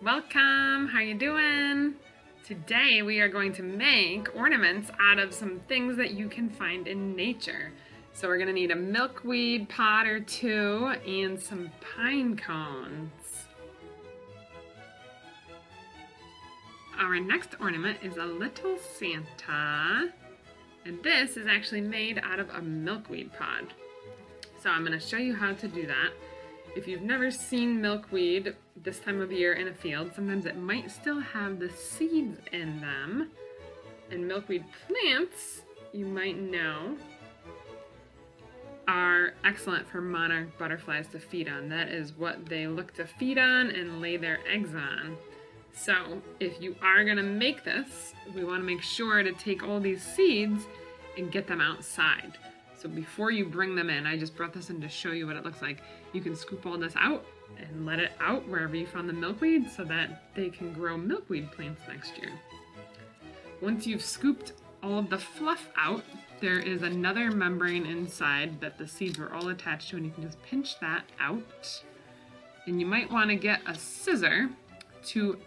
Welcome, how you doing? Today we are going to make ornaments out of some things that you can find in nature. So we're gonna need a milkweed pot or two and some pine cones. Our next ornament is a little Santa, and this is actually made out of a milkweed pod. So I'm gonna show you how to do that. If you've never seen milkweed this time of year in a field, sometimes it might still have the seeds in them. And milkweed plants, you might know, are excellent for monarch butterflies to feed on. That is what they look to feed on and lay their eggs on. So if you are gonna make this, we wanna make sure to take all these seeds and get them outside. So before you bring them in, I just brought this in to show you what it looks like. You can scoop all this out and let it out wherever you found the milkweed so that they can grow milkweed plants next year. Once you've scooped all of the fluff out, there is another membrane inside that the seeds were all attached to, and you can just pinch that out. And you might want to get a scissor to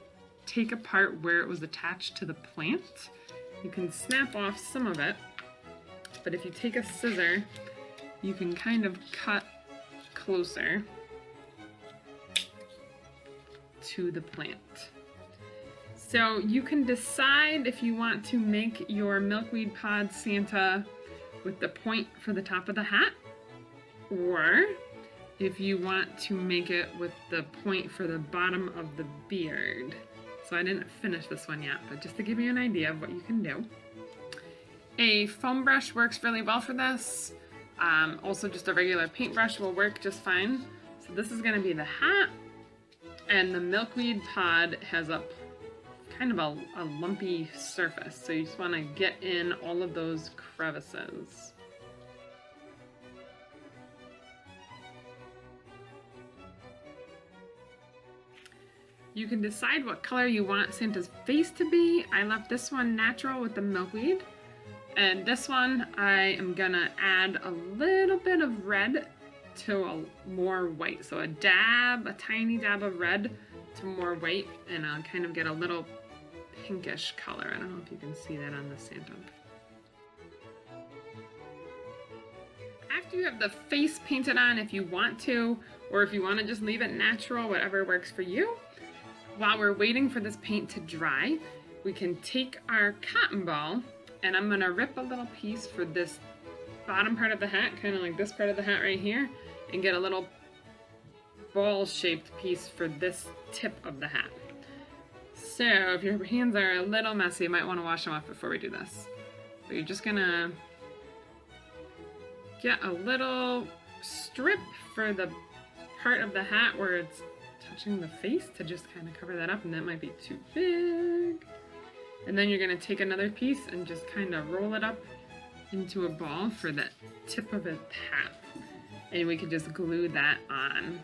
take apart where it was attached to the plant. You can snap off some of it, but if you take a scissor, you can kind of cut closer to the plant. So you can decide if you want to make your milkweed pod Santa with the point for the top of the hat, or if you want to make it with the point for the bottom of the beard. So I didn't finish this one yet, but just to give you an idea of what you can do. A foam brush works really well for this. Also just a regular paintbrush will work just fine. So this is gonna be the hat, and the milkweed pod has a kind of a lumpy surface. So you just wanna get in all of those crevices. You can decide what color you want Santa's face to be. I left this one natural with the milkweed. And this one, I am gonna add a little bit of red to a more white. So a tiny dab of red to more white, and I'll kind of get a little pinkish color. I don't know if you can see that on the Santa. After you have the face painted on, if you want to, or if you want to just leave it natural, whatever works for you, while we're waiting for this paint to dry, we can take our cotton ball, and I'm gonna rip a little piece for this bottom part of the hat, kind of like this part of the hat right here, and get a little ball-shaped piece for this tip of the hat. So if your hands are a little messy, you might want to wash them off before we do this. But you're just gonna get a little strip for the part of the hat where it's touching the face to just kind of cover that up, and that might be too big. And then you're gonna take another piece and just kind of roll it up into a ball for the tip of his hat. And we can just glue that on.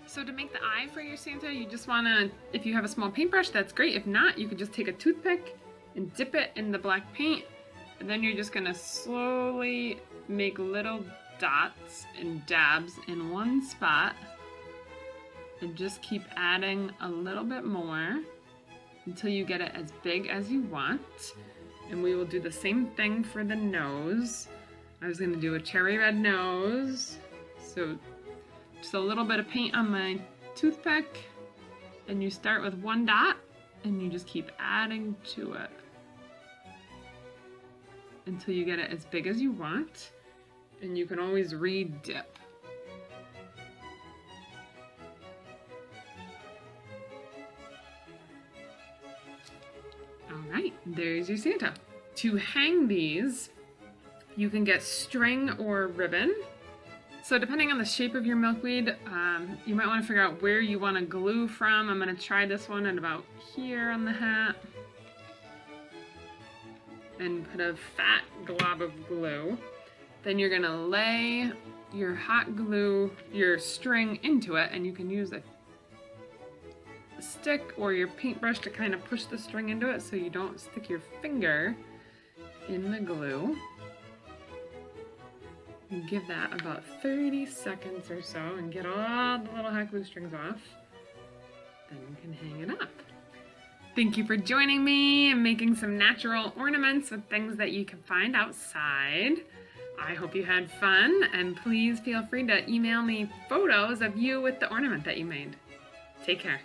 So to make the eye for your Santa, you just wanna, if you have a small paintbrush, that's great. If not, you could just take a toothpick and dip it in the black paint. And then you're just gonna slowly make little dots and dabs in one spot. And just keep adding a little bit more until you get it as big as you want. And we will do the same thing for the nose. I was gonna do a cherry red nose. So just a little bit of paint on my toothpick, and you start with one dot and you just keep adding to it until you get it as big as you want. And you can always re-dip. Alright, there's your Santa. To hang these, you can get string or ribbon. So depending on the shape of your milkweed, you might want to figure out where you want to glue from. I'm going to try this one at about here on the hat. And put a fat glob of glue. Then you're going to lay your hot glue, your string into it, and you can use a stick or your paintbrush to kind of push the string into it so you don't stick your finger in the glue. And give that about 30 seconds or so and get all the little hot glue strings off. Then you can hang it up. Thank you for joining me and making some natural ornaments with things that you can find outside. I hope you had fun, and please feel free to email me photos of you with the ornament that you made. Take care.